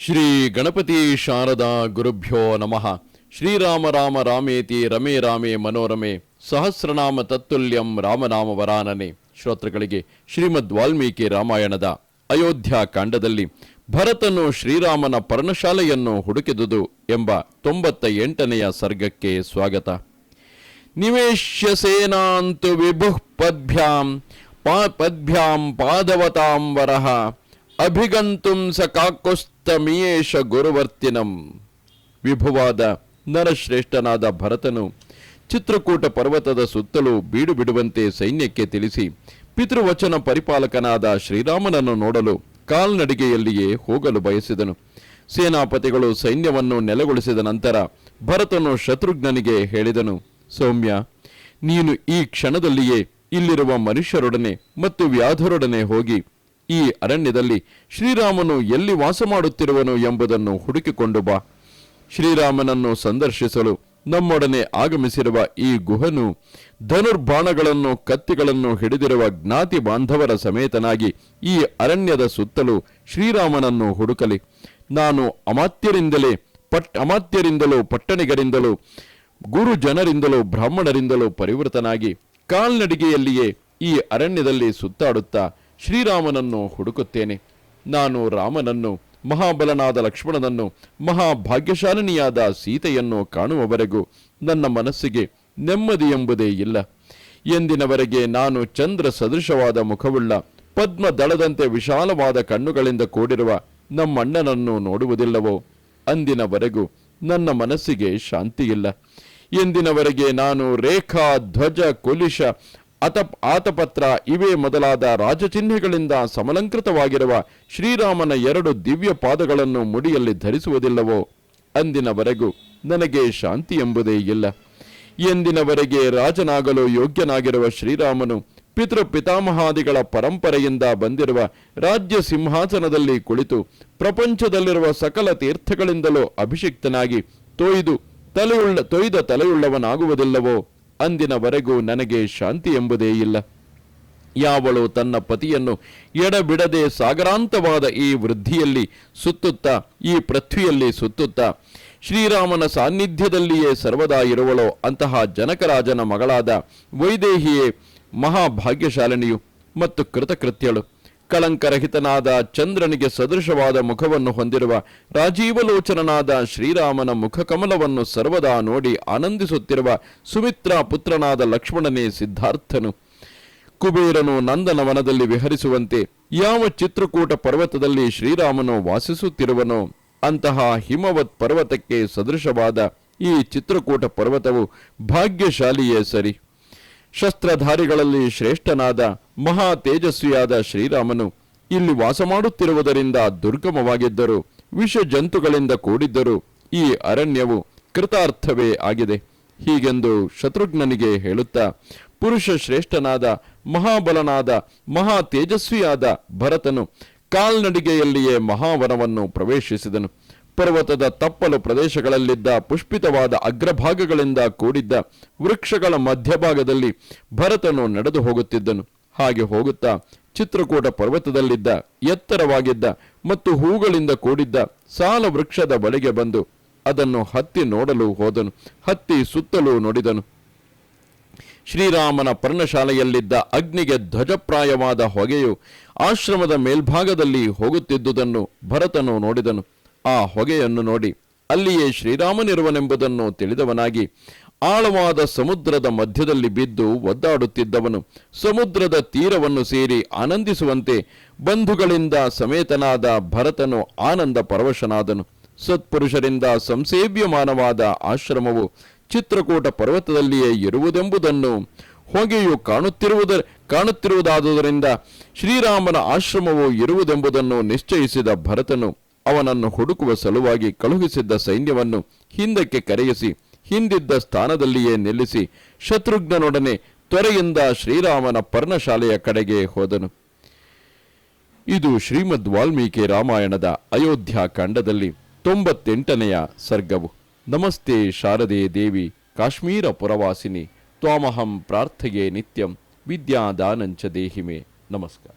ಶ್ರೀ ಗಣಪತಿ ಶಾರದಾ ಗುರುಭ್ಯೋ ನಮಃ. ಶ್ರೀರಾಮ ರಾಮ ರಾಮೇತಿ ರಮೇ ರಾಮೇ ಮನೋರಮೆ ಸಹಸ್ರನಾಮ ತತ್ತುಲ್ಯಂ ರಾಮನಾಮ ವರಾನನೆ. ಶ್ರೋತೃಗಳಿಗೆ ಶ್ರೀಮದ್ ವಾಲ್ಮೀಕಿ ರಾಮಾಯಣದ ಅಯೋಧ್ಯ ಕಾಂಡದಲ್ಲಿ ಭರತನು ಶ್ರೀರಾಮನ ಪರ್ಣಶಾಲೆಯನ್ನು ಹುಡುಕಿದುದು ಎಂಬ 98ನೆಯ ಸರ್ಗಕ್ಕೆ ಸ್ವಾಗತ. ನಿವೇಶ್ಯ ಸೇನಾಂತು ವಿಭುಃ ಪದ್ಭ್ಯಾಂ ಪಾದವತಾಂ ವರಹ ಅಭಿಗಂತುಂ ಸ ಕಾಕುಸ್ತಮಿಯೇಷ ಗುರುವರ್ತಿನಂ. ವಿಭುವಾದ ನರಶ್ರೇಷ್ಠನಾದ ಭರತನು ಚಿತ್ರಕೂಟ ಪರ್ವತದ ಸುತ್ತಲೂ ಬೀಡು ಬಿಡುವಂತೆ ಸೈನ್ಯಕ್ಕೆ ತಿಳಿಸಿ ಪಿತೃವಚನ ಪರಿಪಾಲಕನಾದ ಶ್ರೀರಾಮನನ್ನು ನೋಡಲು ಕಾಲ್ನಡಿಗೆಯಲ್ಲಿಯೇ ಹೋಗಲು ಬಯಸಿದನು. ಸೇನಾಪತಿಗಳು ಸೈನ್ಯವನ್ನು ನೆಲೆಗೊಳಿಸಿದ ನಂತರ ಭರತನು ಶತ್ರುಘ್ನನಿಗೆ ಹೇಳಿದನು, ಸೌಮ್ಯ, ನೀನು ಈ ಕ್ಷಣದಲ್ಲಿಯೇ ಇಲ್ಲಿರುವ ಮನುಷ್ಯರೊಡನೆ ಮತ್ತು ವ್ಯಾಧರೊಡನೆ ಹೋಗಿ ಈ ಅರಣ್ಯದಲ್ಲಿ ಶ್ರೀರಾಮನು ಎಲ್ಲಿ ವಾಸ ಮಾಡುತ್ತಿರುವನು ಎಂಬುದನ್ನು ಹುಡುಕಿಕೊಂಡು ಬಾ. ಶ್ರೀರಾಮನನ್ನು ಸಂದರ್ಶಿಸಲು ನಮ್ಮೊಡನೆ ಆಗಮಿಸಿರುವ ಈ ಗುಹನು ಧನುರ್ಬಾಣಗಳನ್ನು ಕತ್ತಿಗಳನ್ನು ಹಿಡಿದಿರುವ ಜ್ಞಾತಿ ಬಾಂಧವರ ಸಮೇತನಾಗಿ ಈ ಅರಣ್ಯದ ಸುತ್ತಲೂ ಶ್ರೀರಾಮನನ್ನು ಹುಡುಕಲಿ. ನಾನು ಅಮಾತ್ಯರಿಂದಲೂ ಪಟ್ಟಣಿಗರಿಂದಲೂ ಗುರು ಜನರಿಂದಲೂ ಬ್ರಾಹ್ಮಣರಿಂದಲೂ ಪರಿವೃತನಾಗಿ ಕಾಲ್ನಡಿಗೆಯಲ್ಲಿಯೇ ಈ ಅರಣ್ಯದಲ್ಲಿ ಸುತ್ತಾಡುತ್ತಾ ಶ್ರೀರಾಮನನ್ನು ಹುಡುಕುತ್ತೇನೆ. ನಾನು ರಾಮನನ್ನು, ಮಹಾಬಲನಾದ ಲಕ್ಷ್ಮಣನನ್ನು, ಮಹಾಭಾಗ್ಯಶಾಲಿನಿಯಾದ ಸೀತೆಯನ್ನು ಕಾಣುವವರೆಗೂ ನನ್ನ ಮನಸ್ಸಿಗೆ ನೆಮ್ಮದಿ ಎಂಬುದೇ ಇಲ್ಲ. ಎಂದಿನವರೆಗೆ ನಾನು ಚಂದ್ರ ಸದೃಶವಾದ ಮುಖವುಳ್ಳ ಪದ್ಮ ದಳದಂತೆ ವಿಶಾಲವಾದ ಕಣ್ಣುಗಳಿಂದ ಕೂಡಿರುವ ನಮ್ಮಣ್ಣನನ್ನು ನೋಡುವುದಿಲ್ಲವೋ ಅಂದಿನವರೆಗೂ ನನ್ನ ಮನಸ್ಸಿಗೆ ಶಾಂತಿಯಿಲ್ಲ. ಎಂದಿನವರೆಗೆ ನಾನು ರೇಖಾ, ಧ್ವಜ, ಕುಲಿಶ, ಆತಪತ್ರ ಇವೇ ಮೊದಲಾದ ರಾಜಚಿಹ್ನೆಗಳಿಂದ ಸಮಲಂಕೃತವಾಗಿರುವ ಶ್ರೀರಾಮನ 2 ದಿವ್ಯ ಪಾದಗಳನ್ನು ಮುಡಿಯಲ್ಲಿ ಧರಿಸುವುದಿಲ್ಲವೋ ಅಂದಿನವರೆಗೂ ನನಗೆ ಶಾಂತಿ ಎಂಬುದೇ ಇಲ್ಲ. ಎಂದಿನವರೆಗೆ ರಾಜನಾಗಲು ಯೋಗ್ಯನಾಗಿರುವ ಶ್ರೀರಾಮನು ಪಿತೃಪಿತಾಮಹಾದಿಗಳ ಪರಂಪರೆಯಿಂದ ಬಂದಿರುವ ರಾಜ್ಯ ಸಿಂಹಾಸನದಲ್ಲಿ ಕುಳಿತು ಪ್ರಪಂಚದಲ್ಲಿರುವ ಸಕಲ ತೀರ್ಥಗಳಿಂದಲೂ ಅಭಿಷಿಕ್ತನಾಗಿ ತೊಯ್ದ ತಲೆಯುಳ್ಳವನಾಗುವುದಿಲ್ಲವೋ ಅಂದಿನವರೆಗೂ ನನಗೆ ಶಾಂತಿ ಎಂಬುದೇ ಇಲ್ಲ. ಯಾವಳು ತನ್ನ ಪತಿಯನ್ನು ಎಡಬಿಡದೆ ಸಾಗರಾಂತವಾದ ಈ ವೃದ್ಧಿಯಲ್ಲಿ ಸುತ್ತುತ್ತಾ, ಈ ಪೃಥ್ವಿಯಲ್ಲಿ ಸುತ್ತುತ್ತಾ ಶ್ರೀರಾಮನ ಸಾನ್ನಿಧ್ಯದಲ್ಲಿಯೇ ಸರ್ವದಾ ಇರುವಳೋ ಅಂತಹ ಜನಕರಾಜನ ಮಗಳಾದ ವೈದೇಹಿಯೇ ಮಹಾಭಾಗ್ಯಶಾಲಿನಿಯು ಮತ್ತು ಕೃತಕೃತ್ಯಳು. ಕಳಂಕರಹಿತನಾದ ಚಂದ್ರನಿಗೆ ಸದೃಶವಾದ ಮುಖವನ್ನು ಹೊಂದಿರುವ ರಾಜೀವಲೋಚನನಾದ ಶ್ರೀರಾಮನ ಮುಖಕಮಲವನ್ನು ಸರ್ವದಾ ನೋಡಿ ಆನಂದಿಸುತ್ತಿರುವ ಸುಮಿತ್ರಾ ಪುತ್ರನಾದ ಲಕ್ಷ್ಮಣನೇ ಸಿದ್ಧಾರ್ಥನು. ಕುಬೇರನು ನಂದನವನದಲ್ಲಿ ವಿಹರಿಸುವಂತೆ ಯಾವ ಚಿತ್ರಕೂಟ ಪರ್ವತದಲ್ಲಿ ಶ್ರೀರಾಮನು ವಾಸಿಸುತ್ತಿರುವನೋ ಅಂತಹ ಹಿಮವತ್ ಪರ್ವತಕ್ಕೆ ಸದೃಶವಾದ ಈ ಚಿತ್ರಕೂಟ ಪರ್ವತವು ಭಾಗ್ಯಶಾಲಿಯೇ ಸರಿ. ಶಸ್ತ್ರಧಾರಿಗಳಲ್ಲಿ ಶ್ರೇಷ್ಠನಾದ ಮಹಾ ತೇಜಸ್ವಿಯಾದ ಶ್ರೀರಾಮನು ಇಲ್ಲಿ ವಾಸ ಮಾಡುತ್ತಿರುವುದರಿಂದ ದುರ್ಗಮವಾಗಿದ್ದರೂ ವಿಷ ಜಂತುಗಳಿಂದ ಕೂಡಿದ್ದರೂ ಈ ಅರಣ್ಯವು ಕೃತಾರ್ಥವೇ ಆಗಿದೆ. ಹೀಗೆಂದು ಶತ್ರುಘ್ನನಿಗೆ ಹೇಳುತ್ತಾ ಪುರುಷ ಶ್ರೇಷ್ಠನಾದ ಮಹಾಬಲನಾದ ಮಹಾ ತೇಜಸ್ವಿಯಾದ ಭರತನು ಕಾಲ್ನಡಿಗೆಯಲ್ಲಿಯೇ ಮಹಾವನವನ್ನು ಪ್ರವೇಶಿಸಿದನು. ಪರ್ವತದ ತಪ್ಪಲು ಪ್ರದೇಶಗಳಲ್ಲಿದ್ದ ಪುಷ್ಪಿತವಾದ ಅಗ್ರಭಾಗಗಳಿಂದ ಕೂಡಿದ್ದ ವೃಕ್ಷಗಳ ಮಧ್ಯಭಾಗದಲ್ಲಿ ಭರತನು ನಡೆದು ಹೋಗುತ್ತಿದ್ದನು. ಹಾಗೆ ಹೋಗುತ್ತಾ ಚಿತ್ರಕೂಟ ಪರ್ವತದಲ್ಲಿದ್ದ ಎತ್ತರವಾಗಿದ್ದ ಮತ್ತು ಹೂಗಳಿಂದ ಕೂಡಿದ್ದ ಸಾಲ ವೃಕ್ಷದ ಬಳಿಗೆ ಬಂದು ಅದನ್ನು ಹತ್ತಿ ನೋಡಲು ಹೋದನು. ಹತ್ತಿ ಸುತ್ತಲೂ ನೋಡಿದನು. ಶ್ರೀರಾಮನ ಪರ್ಣಶಾಲೆಯಲ್ಲಿದ್ದ ಅಗ್ನಿಗೆ ಧ್ವಜಪ್ರಾಯವಾದ ಹೊಗೆಯು ಆಶ್ರಮದ ಮೇಲ್ಭಾಗದಲ್ಲಿ ಹೋಗುತ್ತಿದ್ದುದನ್ನು ಭರತನು ನೋಡಿದನು. ಆ ಹೊಗೆಯನ್ನು ನೋಡಿ ಅಲ್ಲಿಯೇ ಶ್ರೀರಾಮನಿರುವನೆಂಬುದನ್ನು ತಿಳಿದವನಾಗಿ ಆಳವಾದ ಸಮುದ್ರದ ಮಧ್ಯದಲ್ಲಿ ಬಿದ್ದು ಒದ್ದಾಡುತ್ತಿದ್ದವನು ಸಮುದ್ರದ ತೀರವನ್ನು ಸೇರಿ ಆನಂದಿಸುವಂತೆ ಬಂಧುಗಳಿಂದ ಸಮೇತನಾದ ಭರತನು ಆನಂದ ಪರವಶನಾದನು. ಸತ್ಪುರುಷರಿಂದ ಸಂಸೇವ್ಯಮಾನವಾದ ಆಶ್ರಮವು ಚಿತ್ರಕೂಟ ಪರ್ವತದಲ್ಲಿಯೇ ಇರುವುದೆಂಬುದನ್ನು ಹೊಗೆಯು ಕಾಣುತ್ತಿರುವುದಾದುದರಿಂದ ಶ್ರೀರಾಮನ ಆಶ್ರಮವು ಇರುವುದೆಂಬುದನ್ನು ನಿಶ್ಚಯಿಸಿದ ಭರತನು ಅವನನ್ನು ಹುಡುಕುವ ಸಲುವಾಗಿ ಕಳುಹಿಸಿದ್ದ ಸೈನ್ಯವನ್ನು ಹಿಂದಕ್ಕೆ ಕರೆಯಿಸಿ ಹಿಂದಿದ್ದ ಸ್ಥಾನದಲ್ಲಿಯೇ ನಿಲ್ಲಿಸಿ ಶತ್ರುಘ್ನನೊಡನೆ ತ್ವರೆಯಿಂದ ಶ್ರೀರಾಮನ ಪರ್ಣಶಾಲೆಯ ಕಡೆಗೆ ಹೋದನು. ಇದು ಶ್ರೀಮದ್ ವಾಲ್ಮೀಕಿ ರಾಮಾಯಣದ ಅಯೋಧ್ಯ ಕಾಂಡದಲ್ಲಿ 98ನೆಯ ಸರ್ಗವು. ನಮಸ್ತೆ ಶಾರದೆ ದೇವಿ ಕಾಶ್ಮೀರ ಪುರವಾಸಿನಿ ತ್ವಾಮಹಂ ಪ್ರಾರ್ಥಯೇ ನಿತ್ಯಂ ವಿದ್ಯಾದಾನಂಚ ದೇಹಿಮೆ. ನಮಸ್ಕಾರ.